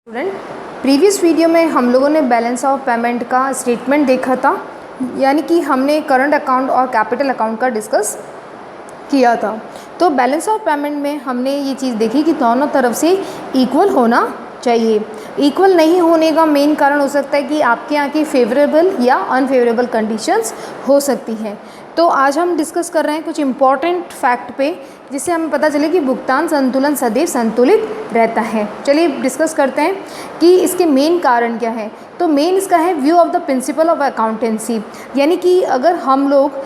Student, previous video में हम लोगों ने बैलेंस ऑफ पेमेंट का स्टेटमेंट देखा था, यानी कि हमने करंट अकाउंट और कैपिटल अकाउंट का डिस्कस किया था। तो बैलेंस ऑफ पेमेंट में हमने ये चीज़ देखी कि दोनों तरफ से इक्वल होना चाहिए। इक्वल नहीं होने का मेन कारण हो सकता है कि आपके यहाँ की फेवरेबल या अनफेवरेबल कंडीशंस हो सकती हैं। तो आज हम डिस्कस कर रहे हैं कुछ इम्पॉर्टेंट फैक्ट पे, जिससे हमें पता चले कि भुगतान संतुलन सदैव संतुलित रहता है। चलिए डिस्कस करते हैं कि इसके मेन कारण क्या है। तो मेन इसका है view of the principle of accountancy, यानी कि अगर हम लोग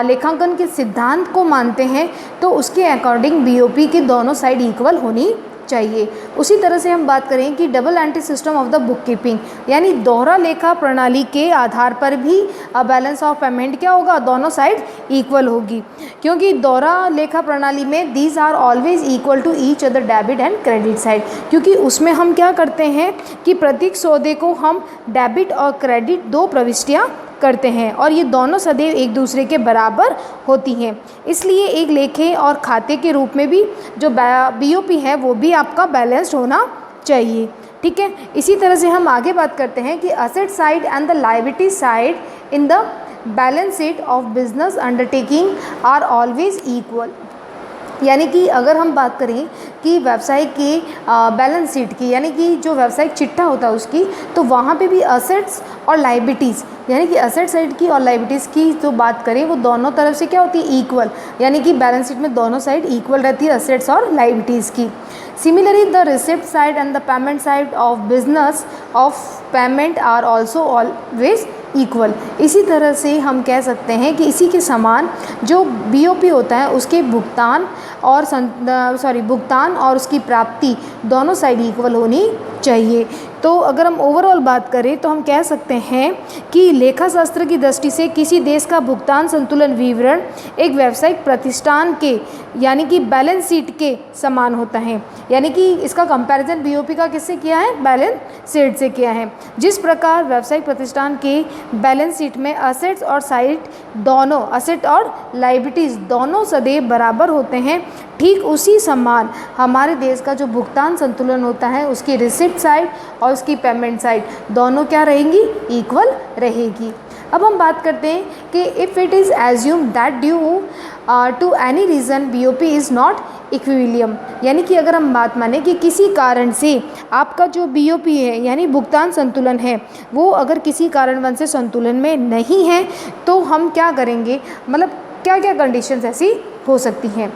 लेखांकन के सिद्धांत को मानते हैं तो उसके अकॉर्डिंग बीओपी की दोनों साइड इक्वल होनी चाहिए। उसी तरह से हम बात करें कि double entry system of the book keeping, यानी दोहरा लेखा प्रणाली के आधार पर भी बैलेंस ऑफ पेमेंट क्या होगा, दोनों साइड इक्वल होगी। क्योंकि दोहरा लेखा प्रणाली में these are always equal to each other debit and credit side, क्योंकि उसमें हम क्या करते हैं कि प्रत्येक सौदे को हम डेबिट और क्रेडिट दो प्रविष्टियाँ करते हैं और ये दोनों सदैव एक दूसरे के बराबर होती हैं। इसलिए एक लेखे और खाते के रूप में भी जो बीओपी है वो भी आपका बैलेंस्ड होना चाहिए। ठीक है, इसी तरह से हम आगे बात करते हैं कि asset side and the liability side in the balance sheet of business undertaking are always equal, यानी कि अगर हम बात करें कि व्यवसाय के बैलेंस शीट की, यानी कि जो व्यवसायिक चिट्ठा होता है उसकी, तो वहाँ पे भी असेट्स और लायबिलिटीज़, यानी कि असेट साइड की और लायबिलिटीज़ की जो बात करें वो दोनों तरफ से क्या होती है, इक्वल, यानी कि बैलेंस शीट में दोनों साइड इक्वल रहती है असेट्स और लायबिलिटीज़ की। Similarly the receipt side and the payment side of business of payment are also always equal. इसी तरह से हम कह सकते हैं कि इसी के समान जो बीओपी होता है उसके भुगतान और उसकी प्राप्ति दोनों साइड इक्वल होनी चाहिए। तो अगर हम ओवरऑल बात करें तो हम कह सकते हैं कि लेखा शास्त्र की दृष्टि से किसी देश का भुगतान संतुलन विवरण एक व्यावसायिक प्रतिष्ठान के, यानी कि बैलेंस शीट के समान होता है, यानी कि इसका कंपैरिजन बीओपी का किससे किया है, बैलेंस शीट से किया है। जिस प्रकार व्यावसायिक प्रतिष्ठान के बैलेंस शीट में असेट्स और साइड दोनों, असेट और लायबिलिटीज़ दोनों सदैव बराबर होते हैं, ठीक उसी समान हमारे देश का जो भुगतान संतुलन होता है उसकी रिसिप्ट साइड और उसकी पेमेंट साइड दोनों क्या रहेंगी, इक्वल रहेगी। अब हम बात करते हैं कि if it is assume that due to any reason BOP is not equilibrium, यानी कि अगर हम बात माने कि किसी कारण से आपका जो बीओपी है यानी भुगतान संतुलन है वो अगर किसी कारणवश से संतुलन में नहीं है तो हम क्या करेंगे, मतलब क्या क्या कंडीशंस ऐसी हो सकती हैं।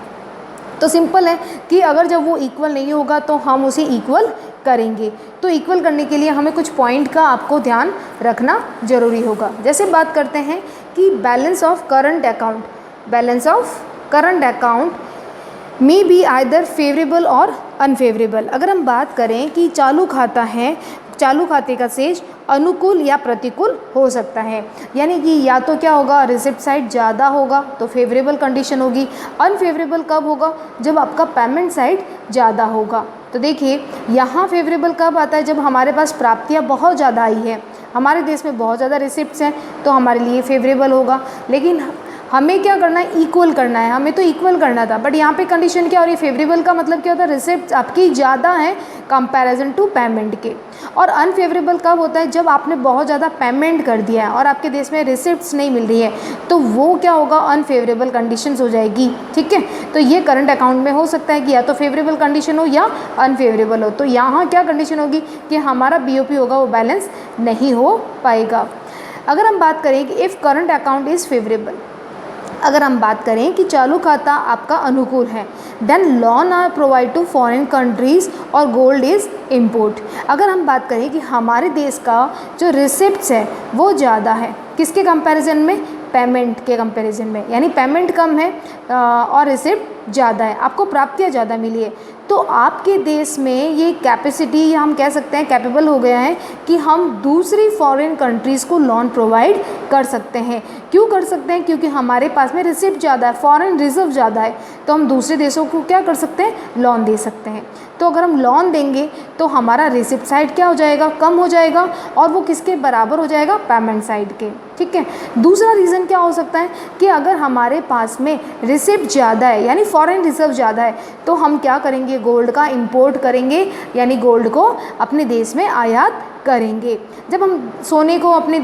तो सिंपल है कि अगर जब वो इक्वल नहीं होगा तो हम उसे इक्वल करेंगे। तो इक्वल करने के लिए हमें कुछ पॉइंट का आपको ध्यान रखना ज़रूरी होगा। जैसे बात करते हैं कि balance of current account, balance of current account may be either favourable और अनफेवरेबल। अगर हम बात करें कि चालू खाता है, चालू खाते का शेष अनुकूल या प्रतिकूल हो सकता है, यानी कि या तो क्या होगा, रिसिप्ट साइड ज़्यादा होगा तो फेवरेबल कंडीशन होगी, अनफेवरेबल कब होगा, जब आपका पेमेंट साइड ज़्यादा होगा। तो देखिए यहाँ फेवरेबल कब आता है, जब हमारे पास प्राप्तियाँ बहुत ज़्यादा आई है, हमारे देश में बहुत ज़्यादा रिसिप्ट्स हैं तो हमारे लिए फेवरेबल होगा। लेकिन हमें क्या करना है, इक्वल करना है, हमें तो इक्वल करना था, बट यहाँ पे कंडीशन क्या हो रही है, फेवरेबल का मतलब क्या होता है, रिसिप्ट आपकी ज़्यादा है कंपैरिजन टू पेमेंट के। और अनफेवरेबल कब होता है, जब आपने बहुत ज़्यादा पेमेंट कर दिया है और आपके देश में रिसिप्ट्स नहीं मिल रही है, तो वो क्या होगा, अनफेवरेबल कंडीशंस हो जाएगी। ठीक है, तो ये करंट अकाउंट में हो सकता है कि या तो फेवरेबल कंडीशन हो या अनफेवरेबल हो। तो यहाँ क्या कंडीशन होगी कि हमारा बीओपी होगा वो बैलेंस नहीं हो पाएगा। अगर हम बात करें कि if current account is favourable, अगर हम बात करें कि चालू खाता आपका अनुकूल है, then loan are provide to foreign countries और गोल्ड इज़ इम्पोर्ट। अगर हम बात करें कि हमारे देश का जो रिसिप्ट्स है वो ज़्यादा है, किसके कंपैरिजन में, पेमेंट के कंपैरिजन में, यानी पेमेंट कम है और रिसिप्ट ज़्यादा है, आपको प्राप्तियाँ ज़्यादा मिली है, तो आपके देश में ये कैपेसिटी, या हम कह सकते हैं कैपेबल हो गया है कि हम दूसरी फॉरेन कंट्रीज़ को लोन प्रोवाइड कर सकते हैं। क्यों कर सकते हैं, क्योंकि हमारे पास में रिसिप्ट ज़्यादा है, फॉरेन रिजर्व ज़्यादा है, तो हम दूसरे देशों को क्या कर सकते हैं, लोन दे सकते हैं। तो अगर हम लोन देंगे तो हमारा रिसिप्ट साइड क्या हो जाएगा, कम हो जाएगा, और वो किसके बराबर हो जाएगा, पेमेंट साइड के। ठीक है। दूसरा रीज़न क्या हो सकता है कि अगर हमारे पास में रिसिप्ट ज़्यादा है यानी फॉरेन रिजर्व ज़्यादा है तो हम क्या करेंगे, गोल्ड का इंपोर्ट करेंगे यानी गोल्ड को अपने देश में आयात करेंगे। जब हम सोने को अपने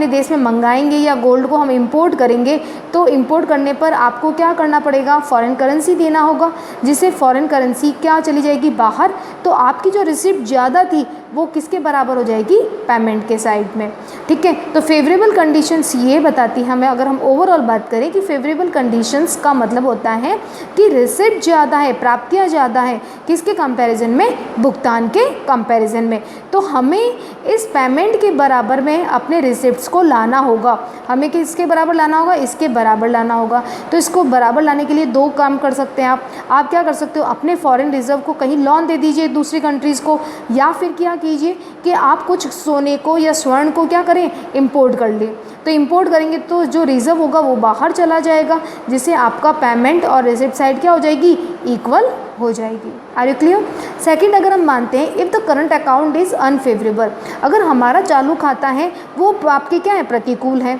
देश में मंगाएंगे या गोल्ड को हम इंपोर्ट करेंगे तो इंपोर्ट करने पर आपको क्या करना पड़ेगा, फॉरेन करेंसी देना होगा, जिससे फॉरेन करेंसी क्या चली जाएगी बाहर, तो आपकी जो रिसिप्ट ज़्यादा थी वो किसके बराबर हो जाएगी, पेमेंट के साइड में। ठीक है, तो फेवरेबल कंडीशंस ये बताती हमें, अगर हम ओवरऑल बात करें कि फेवरेबल कंडीशंस का मतलब होता है कि रिसिप्ट ज़्यादा है, प्राप्तियाँ ज़्यादा है, किसके कंपैरिजन में, भुगतान के कंपैरिजन में। तो हमें इस पेमेंट के बराबर में अपने रिसिप्ट्स को लाना होगा। हमें किसके बराबर लाना होगा, इसके बराबर लाना होगा। तो इसको बराबर लाने के लिए दो काम कर सकते हैं आप क्या कर सकते हो, अपने फॉरेन रिजर्व को कहीं लोन दे दीजिए दूसरी कंट्रीज़ को, या फिर क्या कीजिए कि आप कुछ सोने को या स्वर्ण को क्या करें, इंपोर्ट कर लें। तो इंपोर्ट करेंगे तो जो रिज़र्व होगा वो बाहर चला जाएगा, जिससे आपका पेमेंट और रिसिप्ट साइड क्या हो जाएगी, इक्वल हो जाएगी। Are you clear. सेकंड, अगर हम मानते हैं if the current account is unfavourable, अगर हमारा चालू खाता है वो आपके क्या है, प्रतिकूल है,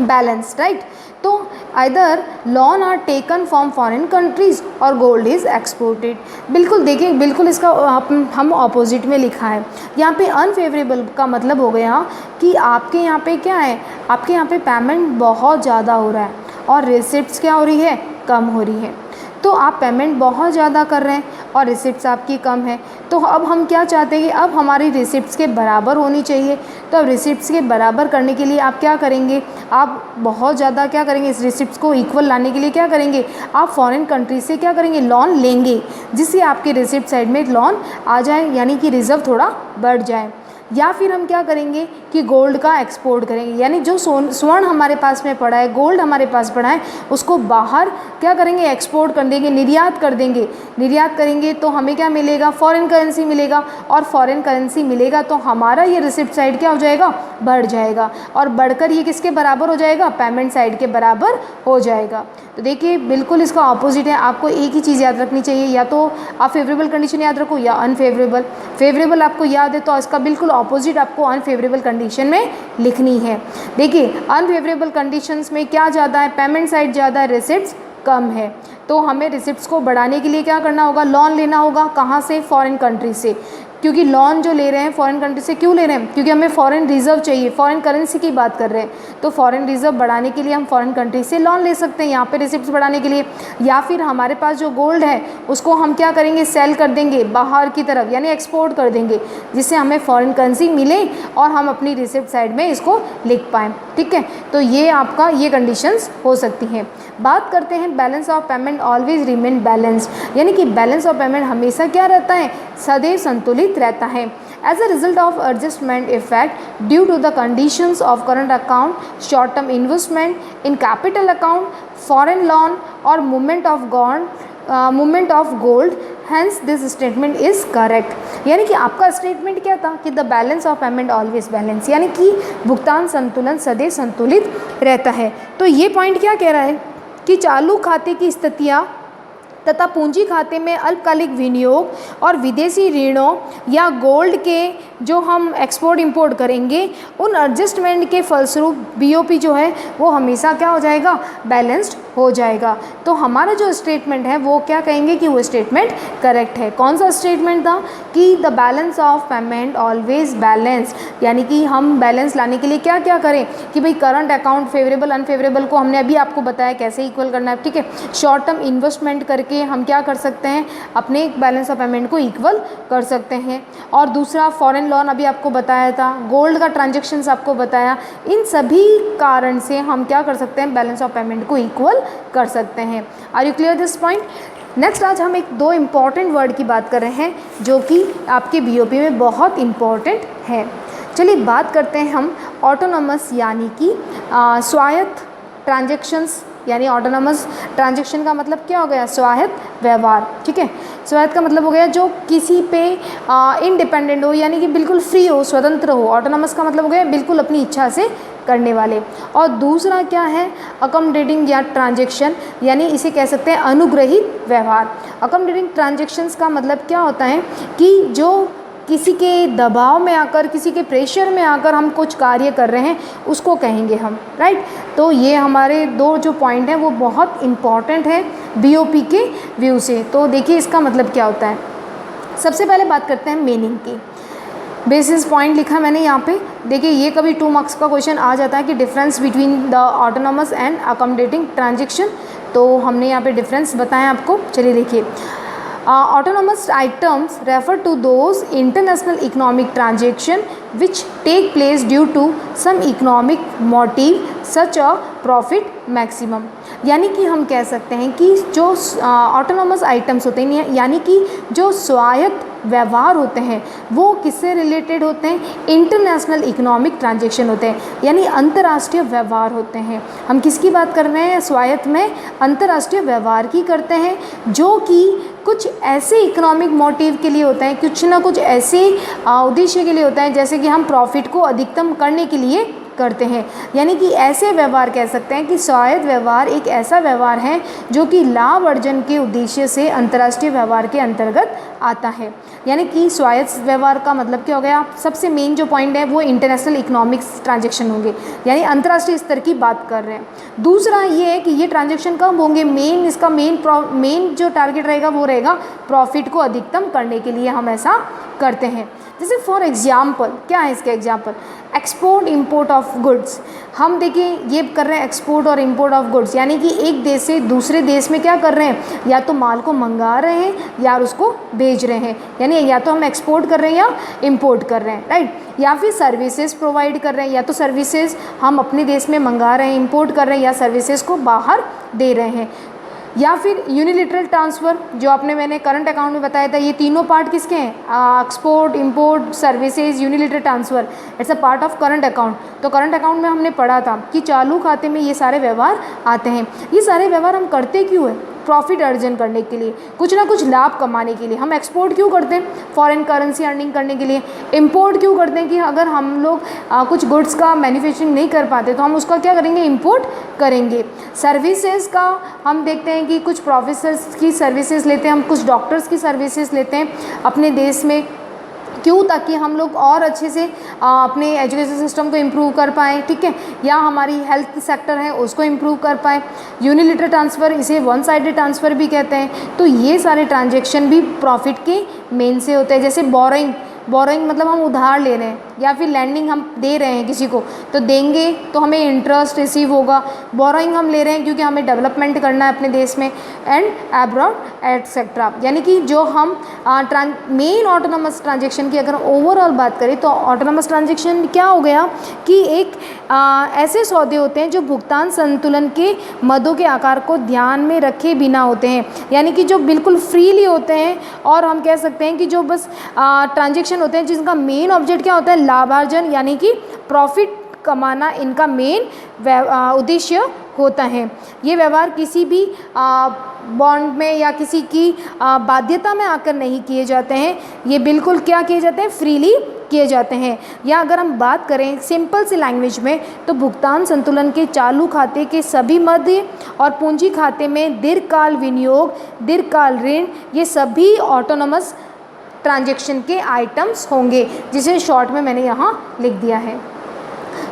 बैलेंस, राइट। तो either loan are taken from foreign countries और गोल्ड इज़ एक्सपोर्टेड। बिल्कुल देखिए, बिल्कुल इसका हम ऑपोजिट में लिखा है। यहाँ पे अनफेवरेबल का मतलब हो गया कि आपके यहाँ पे क्या है, आपके यहाँ पे पेमेंट बहुत ज़्यादा हो रहा है और रिसिप्ट्स क्या हो रही है, कम हो रही है। तो आप पेमेंट बहुत ज़्यादा कर रहे हैं और रिसिप्ट्स आपकी कम है। तो अब हम क्या चाहते हैं कि अब हमारी रिसिप्ट्स के बराबर होनी चाहिए। तो अब रिसिप्ट्स के बराबर करने के लिए आप क्या करेंगे, आप बहुत ज़्यादा क्या करेंगे, इस रिसिप्ट्स को इक्वल लाने के लिए क्या करेंगे, आप फॉरेन कंट्री से क्या करेंगे, लोन लेंगे, जिससे आपके रिसिप्ट साइड में लोन आ जाए यानी कि रिज़र्व थोड़ा बढ़ जाए। या फिर हम क्या करेंगे कि गोल्ड का एक्सपोर्ट करेंगे, यानी जो स्वर्ण हमारे पास में पड़ा है, गोल्ड हमारे पास पड़ा है, उसको बाहर क्या करेंगे, एक्सपोर्ट कर देंगे, निर्यात कर देंगे। निर्यात करेंगे तो हमें क्या मिलेगा, फॉरेन करेंसी मिलेगा, और फॉरेन करेंसी मिलेगा तो हमारा ये रिसिप्ट साइड क्या हो जाएगा, बढ़ जाएगा, और बढ़कर ये किसके बराबर हो जाएगा, पेमेंट साइड के बराबर हो जाएगा। तो देखिए बिल्कुल इसका ऑपोजिट है। आपको एक ही चीज़ याद रखनी चाहिए, या तो आप फेवरेबल कंडीशन याद रखो या अनफेवरेबल। फेवरेबल आपको याद है तो इसका बिल्कुल ऑपोजिट आपको अनफेवरेबल कंडीशन में लिखनी है। देखिए अनफेवरेबल कंडीशंस में क्या ज़्यादा है, पेमेंट साइड ज़्यादा है, रिसिप्ट्स कम है। तो हमें रिसिप्ट्स को बढ़ाने के लिए क्या करना होगा, लोन लेना होगा। कहाँ से, फॉरेन कंट्री से, क्योंकि लोन जो ले रहे हैं फॉरेन कंट्री से क्यों ले रहे हैं, क्योंकि हमें फॉरेन रिजर्व चाहिए, फॉरेन करेंसी की बात कर रहे हैं। तो फॉरेन रिजर्व बढ़ाने के लिए हम फॉरेन कंट्री से लोन ले सकते हैं यहाँ पे रिसिप्ट्स बढ़ाने के लिए। या फिर हमारे पास जो गोल्ड है उसको हम क्या करेंगे, सेल कर देंगे बाहर की तरफ, यानी एक्सपोर्ट कर देंगे, जिससे हमें फॉरेन करेंसी मिले और हम अपनी रिसिप्ट साइड में इसको लिख पाएँ। ठीक है, तो ये आपका ये कंडीशंस हो सकती हैं। बात करते हैं balance of payment always remain balanced, यानी कि बैलेंस ऑफ पेमेंट हमेशा क्या रहता है, सदैव संतुलित रहता है। As a result of adjustment effect due to the conditions of current account, short term investment in capital account, foreign loan और movement of gold, hence this statement is correct. यानी कि आपका स्टेटमेंट क्या था कि the balance of payment always balance, यानी कि भुगतान संतुलन सदैव संतुलित रहता है। तो ये पॉइंट क्या कह रहा है कि चालू खाते की स्थितियाँ तथा पूंजी खाते में अल्पकालिक विनियोग और विदेशी ऋणों या गोल्ड के जो हम एक्सपोर्ट इंपोर्ट करेंगे, उन एडजस्टमेंट के फलस्वरूप बीओपी जो है वो हमेशा क्या हो जाएगा, बैलेंस्ड हो जाएगा। तो हमारा जो स्टेटमेंट है वो क्या कहेंगे कि वो स्टेटमेंट करेक्ट है। कौन सा स्टेटमेंट था कि the balance of payment always balance, यानी कि हम बैलेंस लाने के लिए क्या क्या करें कि भाई करंट अकाउंट फेवरेबल अनफेवरेबल को हमने अभी आपको बताया कैसे इक्वल करना है। ठीक है, शॉर्ट टर्म इन्वेस्टमेंट करके हम क्या कर सकते हैं, अपने बैलेंस ऑफ पेमेंट को इक्वल कर सकते हैं। और दूसरा फॉरेन लोन अभी आपको बताया था, गोल्ड का ट्रांजैक्शंस आपको बताया, इन सभी कारण से हम क्या कर सकते हैं, बैलेंस ऑफ पेमेंट को इक्वल कर सकते हैं। Are you clear this point. Next आज हम दो इम्पॉर्टेंट वर्ड की बात कर रहे हैं जो कि आपके बीओपी में बहुत इम्पॉर्टेंट है। चलिए बात करते हैं हम ऑटोनॉमस यानी कि स्वायत्त ट्रांजैक्शंस, यानी ऑटोनॉमस ट्रांजैक्शन का मतलब क्या हो गया, स्वायत्त व्यवहार। ठीक है, स्वायत्त का मतलब हो गया जो किसी पे इंडिपेंडेंट हो, यानी कि बिल्कुल फ्री हो, स्वतंत्र हो। ऑटोनॉमस का मतलब हो गया बिल्कुल अपनी इच्छा से करने वाले। और दूसरा क्या है, अकोमोडेटिंग या ट्रांजैक्शन, यानी इसे कह सकते हैं अनुग्रहित व्यवहार। अकोमोडेटिंग ट्रांजैक्शंस का मतलब क्या होता है कि जो किसी के दबाव में आकर, किसी के प्रेशर में आकर हम कुछ कार्य कर रहे हैं, उसको कहेंगे हम, राइट। तो ये हमारे दो जो पॉइंट हैं वो बहुत इम्पॉर्टेंट है बीओपी के व्यू से। तो देखिए इसका मतलब क्या होता है। सबसे पहले बात करते हैं मीनिंग की। बेसिस पॉइंट लिखा मैंने यहाँ पे, देखिए ये कभी 2 मार्क्स का क्वेश्चन आ जाता है कि difference between the autonomous and accommodating transaction. तो हमने यहाँ पे डिफरेंस बताया आपको। चलिए देखिए, autonomous items refer to those international economic transaction which take place due to some economic motive such a profit maximum। यानी कि हम कह सकते हैं कि जो ऑटोनॉमस आइटम्स होते हैं, यानी कि जो स्वायत्त व्यवहार होते हैं, वो किससे रिलेटेड होते हैं? इंटरनेशनल इकोनॉमिक ट्रांजैक्शन होते हैं, यानी अंतर्राष्ट्रीय व्यवहार होते हैं। हम किसकी बात कर रहे हैं? स्वायत्त में अंतर्राष्ट्रीय व्यवहार की करते हैं, जो कि कुछ ऐसे इकोनॉमिक मोटिव के लिए होता है, कुछ ना कुछ ऐसे उद्देश्य के लिए होता है, जैसे कि हम प्रॉफिट को अधिकतम करने के लिए करते हैं। यानी कि ऐसे व्यवहार कह सकते हैं कि स्वायत्त व्यवहार एक ऐसा व्यवहार है जो कि लाभ अर्जन के उद्देश्य से अंतर्राष्ट्रीय व्यवहार के अंतर्गत आता है। यानी कि स्वायत्त व्यवहार का मतलब क्या हो गया? सबसे मेन जो पॉइंट है वो इंटरनेशनल इकोनॉमिक्स ट्रांजैक्शन होंगे, यानी अंतर्राष्ट्रीय स्तर की बात कर रहे हैं। दूसरा ये है कि ये ट्रांजैक्शन कब होंगे? इसका मेन जो टारगेट रहेगा वो रहेगा प्रॉफिट को अधिकतम करने के लिए हम ऐसा करते हैं। जैसे फॉर एग्जाम्पल, क्या है इसके example? Export import of goods. हम देखिए ये कर रहे हैं एक्सपोर्ट और इंपोर्ट ऑफ गुड्स, यानी कि एक देश से दूसरे देश में क्या कर रहे हैं? या तो माल को मंगा रहे हैं या उसको भेज रहे हैं, यानी या तो हम एक्सपोर्ट कर रहे हैं या इंपोर्ट कर रहे हैं, राइट। या फिर सर्विसेज प्रोवाइड कर रहे हैं, या तो सर्विसेज हम अपने देश में मंगा रहे हैं, इंपोर्ट कर रहे हैं, या सर्विसेज को बाहर दे रहे हैं। या फिर यूनिलिटरल ट्रांसफ़र, जो मैंने करंट अकाउंट में बताया था। ये तीनों पार्ट किसके हैं? Export, import, services, unilateral transfer, it's a part of current account. तो करंट अकाउंट में हमने पढ़ा था कि चालू खाते में ये सारे व्यवहार आते हैं। ये सारे व्यवहार हम करते क्यों हैं? प्रॉफिट अर्जन करने के लिए, कुछ ना कुछ लाभ कमाने के लिए। हम एक्सपोर्ट क्यों करते हैं? फॉरेन करेंसी अर्निंग करने के लिए। इंपोर्ट क्यों करते हैं? कि अगर हम लोग कुछ गुड्स का मैन्युफैक्चरिंग नहीं कर पाते तो हम उसका क्या करेंगे? इंपोर्ट करेंगे। सर्विसेज का हम देखते हैं कि कुछ प्रोफेसर्स की सर्विसेज लेते हैं, हम कुछ डॉक्टर्स की सर्विसेज लेते हैं अपने देश में। क्यों? ताकि हम लोग और अच्छे से अपने एजुकेशन सिस्टम को इम्प्रूव कर पाएँ, ठीक है, या हमारी हेल्थ सेक्टर है उसको इम्प्रूव कर पाएँ। यूनिलिटरल ट्रांसफ़र, इसे वन साइडेड ट्रांसफ़र भी कहते हैं। तो ये सारे ट्रांजैक्शन भी प्रॉफिट के मेन से होते हैं। जैसे बोरोइंग मतलब हम उधार ले रहे हैं, या फिर लैंडिंग हम दे रहे हैं किसी को, तो देंगे तो हमें इंटरेस्ट रिसीव होगा। बोरोइंग हम ले रहे हैं क्योंकि हमें डेवलपमेंट करना है अपने देश में, एंड अब्रॉड एटसेट्रा। यानी कि जो हम मेन ऑटोनॉमस ट्रांजैक्शन की अगर ओवरऑल बात करें तो ऑटोनॉमस ट्रांजैक्शन क्या हो गया कि एक ऐसे सौदे होते हैं जो भुगतान संतुलन के मदों के आकार को ध्यान में रखे बिना होते हैं, यानी कि जो बिल्कुल फ्रीली होते हैं। और हम कह सकते हैं कि जो बस ट्रांजैक्शन होते हैं जिनका मेन ऑब्जेक्ट क्या होता है? लाभार्जन, यानी कि प्रॉफिट कमाना इनका मेन उद्देश्य होता है। ये व्यवहार किसी भी बॉन्ड में या किसी की बाध्यता में आकर नहीं किए जाते हैं, ये बिल्कुल क्या किए जाते हैं? फ्रीली किए जाते हैं। या अगर हम बात करें सिंपल सी लैंग्वेज में, तो भुगतान संतुलन के चालू खाते के सभी मध्य और पूंजी खाते में दीर्घकाल विनियोग, दीर्घकाल ऋण, ये सभी ऑटोनॉमस ट्रांजैक्शन के आइटम्स होंगे, जिसे शॉर्ट में मैंने यहाँ लिख दिया है।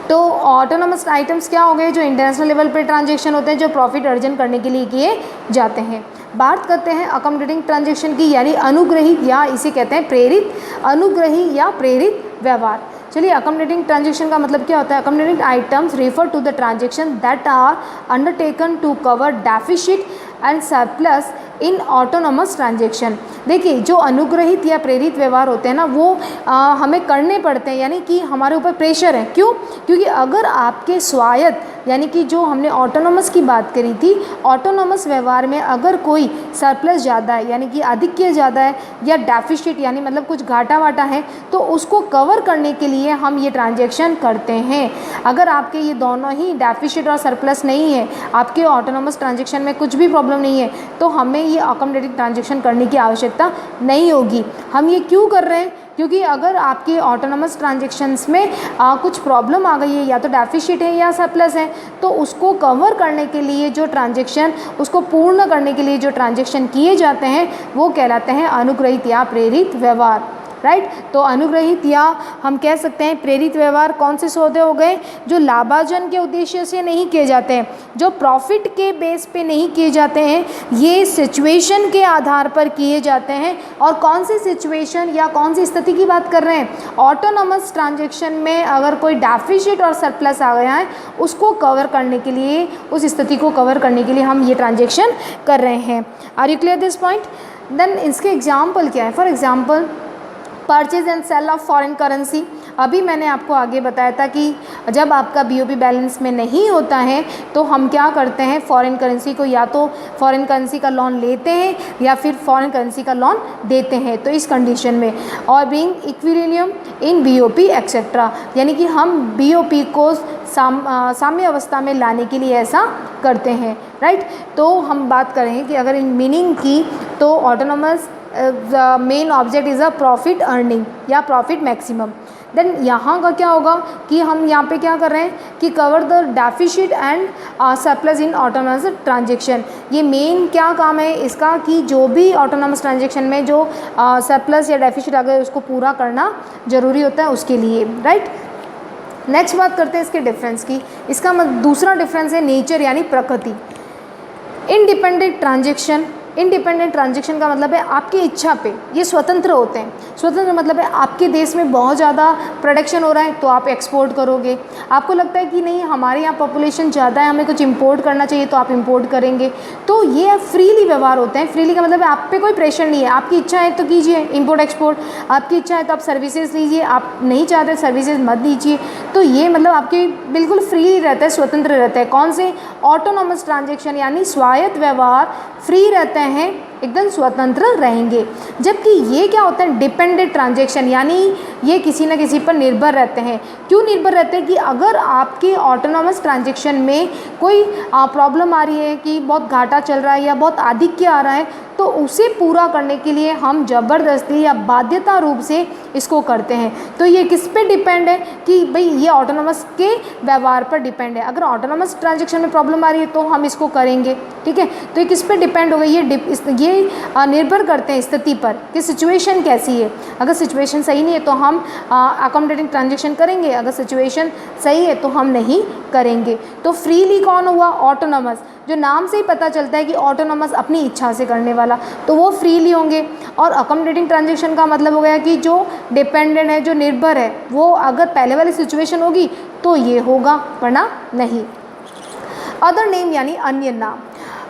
तो ऑटोनॉमस आइटम्स क्या हो गए? जो इंटरनेशनल लेवल पे ट्रांजैक्शन होते हैं, जो प्रॉफिट अर्जन करने के लिए किए जाते हैं। बात करते हैं अकोमोडेटिंग ट्रांजैक्शन की, यानी अनुग्रहित या इसे कहते हैं प्रेरित, अनुग्रही या प्रेरित व्यवहार। चलिए, अकोमोडेटिंग ट्रांजैक्शन का मतलब क्या होता है? Accommodating items refer to the transaction that are undertaken to cover deficit and surplus in autonomous transaction. देखिए, जो अनुग्रहित या प्रेरित व्यवहार होते हैं ना, वो हमें करने पड़ते हैं, यानी कि हमारे ऊपर प्रेशर है। क्यों? क्योंकि अगर आपके स्वायत्त, यानी कि जो हमने ऑटोनॉमस की बात करी थी, ऑटोनॉमस व्यवहार में अगर कोई सरप्लस ज़्यादा है, यानी कि आधिक्य ज़्यादा है, या डेफिसिट यानी मतलब कुछ घाटा वाटा है, तो उसको कवर करने के लिए हम ये ट्रांजैक्शन करते हैं। अगर आपके ये दोनों ही डेफिसिट और सरप्लस नहीं है, आपके ऑटोनॉमस ट्रांजैक्शन में कुछ भी प्रॉब्लम नहीं है, तो हमें ये अकोमोडेटिंग ट्रांजैक्शन करने की आवश्यकता नहीं होगी। हम ये क्यों कर रहे हैं? क्योंकि अगर आपके ऑटोनॉमस ट्रांजैक्शंस में कुछ प्रॉब्लम आ गई है, या तो डेफिसिट है या सरप्लस है, तो उसको कवर करने के लिए जो ट्रांजैक्शन, उसको पूर्ण करने के लिए जो ट्रांजैक्शन किए जाते हैं, वो कहलाते हैं अनुग्रहित या प्रेरित व्यवहार। राइट। तो अनुग्रहित या हम कह सकते हैं प्रेरित व्यवहार कौन से सौदे हो गए, जो लाभार्जन के उद्देश्य से नहीं किए जाते हैं, जो प्रॉफिट के बेस पे नहीं किए जाते हैं, ये सिचुएशन के आधार पर किए जाते हैं। और कौन सी सिचुएशन या कौन सी स्थिति की बात कर रहे हैं, ऑटोनॉमस ट्रांजैक्शन में अगर कोई डेफिसिट और सरप्लस आ गया है उसको कवर करने के लिए, उस स्थिति को कवर करने के लिए हम ये ट्रांजैक्शन कर रहे हैं। Are you clear this point? Then इसके एग्जाम्पल क्या है, for example purchase and sale of foreign currency. अभी मैंने आपको आगे बताया था कि जब आपका बीओपी बैलेंस में नहीं होता है तो हम क्या करते हैं, फॉरेन करेंसी को या तो फॉरेन करेंसी का लोन लेते हैं या फिर फॉरेन करेंसी का लोन देते हैं। तो इस कंडीशन में और बीइंग इक्विलिब्रियम इन बीओपी एक्सेट्रा, यानी कि हम बीओपी को साम्य अवस्था में लाने के लिए ऐसा करते हैं, राइट। तो हम बात करें कि अगर इन मीनिंग की, तो autonomous main object is a profit earning या प्रॉफिट मैक्सिमम। देन यहाँ का क्या होगा कि हम यहाँ पे क्या कर रहे हैं कि cover the deficit and surplus in autonomous transaction. ये मेन क्या काम है इसका कि जो भी ऑटोनॉमस ट्रांजैक्शन में जो सरप्लस या डेफिसिट आ गए उसको पूरा करना ज़रूरी होता है उसके लिए, राइट। नेक्स्ट बात करते हैं इसके डिफरेंस की। इसका दूसरा डिफरेंस है नेचर यानी प्रकृति। इंडिपेंडेंट ट्रांजैक्शन, इंडिपेंडेंट ट्रांजैक्शन का मतलब है आपकी इच्छा पे ये स्वतंत्र होते हैं। स्वतंत्र मतलब है आपके देश में बहुत ज़्यादा प्रोडक्शन हो रहा है तो आप एक्सपोर्ट करोगे, आपको लगता है कि नहीं हमारे यहाँ पॉपुलेशन ज़्यादा है हमें कुछ इंपोर्ट करना चाहिए तो आप इंपोर्ट करेंगे। तो ये फ्रीली व्यवहार होते हैं। फ्रीली का मतलब है आप पे कोई प्रेशर नहीं है, आपकी इच्छा है तो कीजिए इंपोर्ट एक्सपोर्ट, आपकी इच्छा है तो आप सर्विसेज लीजिए, आप नहीं चाहते सर्विसेज मत लीजिए। तो ये मतलब आपके बिल्कुल फ्री रहता है, स्वतंत्र रहता है। कौन से? ऑटोनॉमस ट्रांजैक्शन यानी स्वायत्त व्यवहार फ्री रहते हैं, एकदम स्वतंत्र रहेंगे। जबकि ये क्या होता है डिपेंडेंट ट्रांजैक्शन, यानी ये किसी न किसी पर निर्भर रहते हैं। क्यों निर्भर रहते हैं कि अगर आपके ऑटोनॉमस ट्रांजैक्शन में कोई प्रॉब्लम आ रही है कि बहुत घाटा चल रहा है या बहुत आधिक्य आ रहा है तो उसे पूरा करने के लिए हम ज़बरदस्ती या बाध्यता रूप से इसको करते हैं। तो ये किस पे डिपेंड है कि भाई ये ऑटोनॉमस के व्यवहार पर डिपेंड है। अगर ऑटोनॉमस ट्रांजैक्शन में प्रॉब्लम आ रही है तो हम इसको करेंगे, ठीक है। तो ये किस पे डिपेंड हो गई, ये निर्भर करते हैं स्थिति पर कि सिचुएशन कैसी है। अगर सिचुएशन सही नहीं है तो हम अकोमोडेटिंग ट्रांजैक्शन करेंगे, अगर सिचुएशन सही है तो हम नहीं करेंगे। तो फ्रीली कौन हुआ? ऑटोनॉमस। जो नाम से ही पता चलता है कि ऑटोनॉमस अपनी इच्छा से करने वाला, तो वो फ्रीली होंगे। और अकोमोडेटिंग ट्रांजैक्शन का मतलब हो गया कि जो डिपेंडेंट है, जो निर्भर है, वो अगर पहले वाली सिचुएशन होगी तो ये होगा वरना नहीं। अदर नेम यानी अन्य नाम।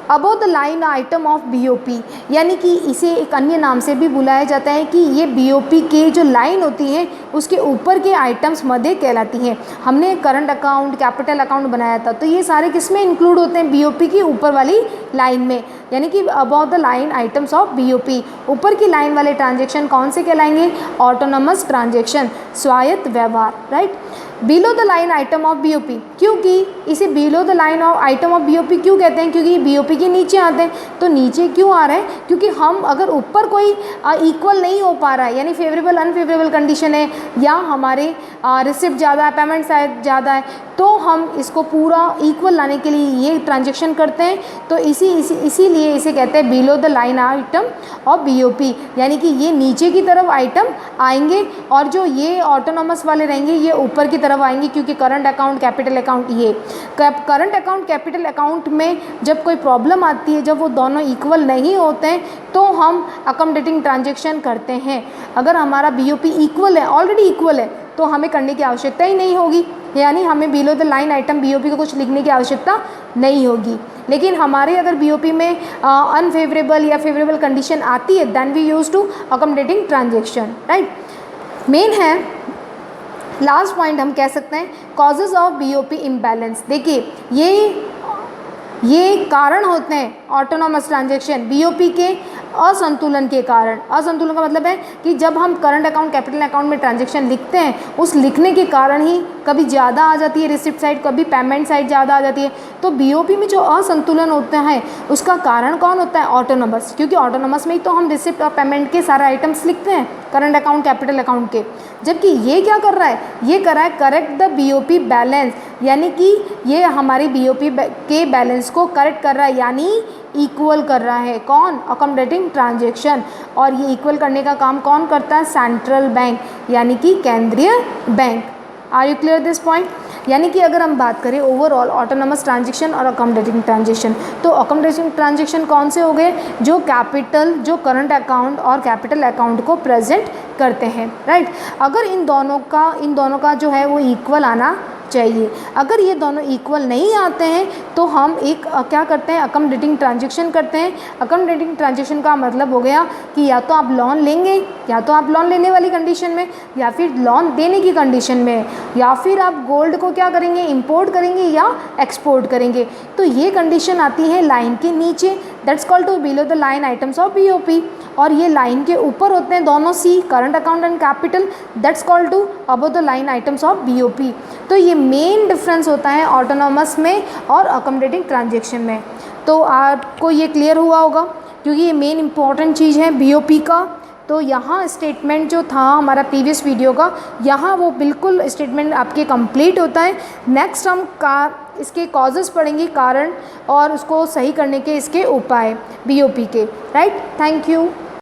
Above the line item of BOP, यानी कि इसे एक अन्य नाम से भी बुलाया जाता है कि ये बीओपी के जो लाइन होती है उसके ऊपर के आइटम्स मध्य कहलाती हैं। हमने करंट अकाउंट, कैपिटल अकाउंट बनाया था, तो ये सारे किस में इंक्लूड होते हैं? बीओपी की ऊपर वाली लाइन में, यानी कि above the line items of BOP. ऊपर की लाइन वाले ट्रांजैक्शन कौन से कहलाएंगे? ऑटोनॉमस ट्रांजैक्शन, स्वायत्त व्यवहार, right. Below the line item of BOP, क्योंकि इसे below the line of item of BOP क्यों कहते हैं? क्योंकि ये बीओपी के नीचे आते हैं। तो नीचे क्यों आ रहे हैं? क्योंकि हम अगर ऊपर कोई इक्वल नहीं हो पा रहा है, यानी फेवरेबल अनफेवरेबल कंडीशन है या हमारे रिसिप्ट ज़्यादा है, पेमेंट साइज ज़्यादा है, तो हम इसको पूरा इक्वल लाने के लिए ये ट्रांजैक्शन करते हैं। तो इसीलिए इसे कहते हैं below the line item of BOP, यानी कि ये नीचे की तरफ आइटम आएंगे और जो ये ऑटोनॉमस वाले रहेंगे ये ऊपर की तरफ आएंगे। क्योंकि करंट अकाउंट, कैपिटल अकाउंट, ये करंट अकाउंट, कैपिटल अकाउंट में जब कोई प्रॉब्लम आती है, जब वो दोनों इक्वल नहीं होते हैं, तो हम अकोमोडेटिंग ट्रांजैक्शन करते हैं। अगर हमारा बीओपी इक्वल है, ऑलरेडी इक्वल है, तो हमें करने की आवश्यकता ही नहीं होगी, यानी हमें below the line item BOP को कुछ लिखने की आवश्यकता नहीं होगी। लेकिन हमारे अगर बीओपी में अनफेवरेबल या फेवरेबल कंडीशन आती है, then we use to accommodating transaction, right. Main है लास्ट पॉइंट हम कह सकते हैं कॉजेज ऑफ बीओपी इम्बैलेंस। देखिए ये कारण होते हैं ऑटोनॉमस ट्रांजैक्शन बीओपी के असंतुलन के कारण। असंतुलन का मतलब है कि जब हम करंट अकाउंट, कैपिटल अकाउंट में ट्रांजैक्शन लिखते हैं, उस लिखने के कारण ही कभी ज़्यादा आ जाती है रिसिप्ट साइड, कभी पेमेंट साइड ज़्यादा आ जाती है। तो बीओपी में जो असंतुलन होता है उसका कारण कौन होता है? ऑटोनॉमस। क्योंकि ऑटोनॉमस में ही तो हम रिसिप्ट और पेमेंट के सारे आइटम्स लिखते हैं, करंट अकाउंट, कैपिटल अकाउंट के। जबकि ये क्या कर रहा है? ये कर रहा है करेक्ट द बीओपी बैलेंस, यानी कि ये हमारी बीओपी के बैलेंस को करेक्ट कर रहा है, यानी इक्वल कर रहा है। कौन? Accommodating transaction. और ये इक्वल करने का काम कौन करता है? सेंट्रल बैंक, यानी कि केंद्रीय bank. Are you clear this point? यानी कि अगर हम बात करें ओवरऑल ऑटोनोमस ट्रांजैक्शन और अकोमोडेटिंग ट्रांजैक्शन, तो अकोमोडेटिंग ट्रांजैक्शन कौन से हो गए? जो कैपिटल, जो करंट अकाउंट और कैपिटल अकाउंट को प्रेजेंट करते हैं, राइट। अगर इन दोनों का जो है वो इक्वल आना चाहिए। अगर ये दोनों इक्वल नहीं आते हैं तो हम एक क्या करते हैं? अकोमोडेटिंग ट्रांजैक्शन करते हैं। अकोमोडेटिंग ट्रांजैक्शन का मतलब हो गया कि या तो आप लोन लेंगे, या तो आप लोन लेने वाली कंडीशन में, या फिर लोन देने की कंडीशन में, या फिर आप गोल्ड को क्या करेंगे? इंपोर्ट करेंगे या एक्सपोर्ट करेंगे। तो ये कंडीशन आती है लाइन के नीचे, that's called to below the line items of BOP. और ये लाइन के ऊपर होते हैं दोनों सी, current account and capital, that's called to above the line items of BOP. तो ये मेन डिफरेंस होता है ऑटोनोमस में और अकोमोडेटिंग ट्रांजैक्शन में। तो आपको ये क्लियर हुआ होगा, क्योंकि ये मेन इंपॉर्टेंट चीज़ है बीओपी का। तो यहाँ स्टेटमेंट जो था हमारा प्रीवियस वीडियो का, यहाँ वो बिल्कुल स्टेटमेंट आपके कंप्लीट होता है। नेक्स्ट हम इसके कॉजेस पढ़ेंगे, कारण, और उसको सही करने के इसके उपाय बीओपी के, राइट। Thank you.